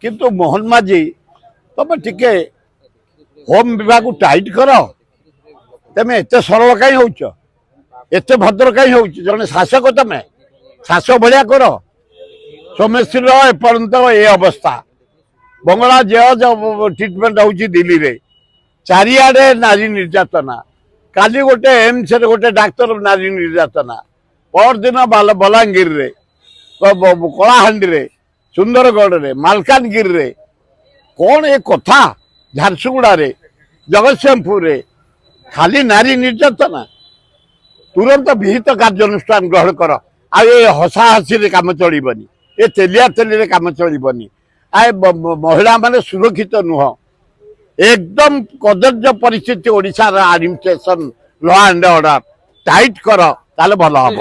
किंतु मोहन माझी तुम टिके होम विभाग टाइट कर तमें एत सरल कहीं होच एत भद्र कहीं हो जड़े शासक तमें शासक भाया कर सोमेश्वर एपर्यंत ये अवस्था बंगला जज ट्रिटमेंट हो दिल्ली रे चारिआडे नारी निर्यातना काली गोटे एम्स गोटे डाक्तर नारी निर्यातना पर दिन बलांगीर रे कलाहांडी रे सुंदरगढ़ रे मालकानगिरी रे कौन ए कथा झारसुगुड़ा रे जगतसिंहपुर रे खाली नारी निर्यातना तुरंत विहित कार्यानुष्ठान ग्रहण कर आ हसा हसी रे काम चलबनी ए तेलिया तेली रे काम चलबनी आ महिला माने सुरक्षित नुह एकदम कदर्य परिस्थिति ओडिशा रा administration law and order tight कर ताले भल हम।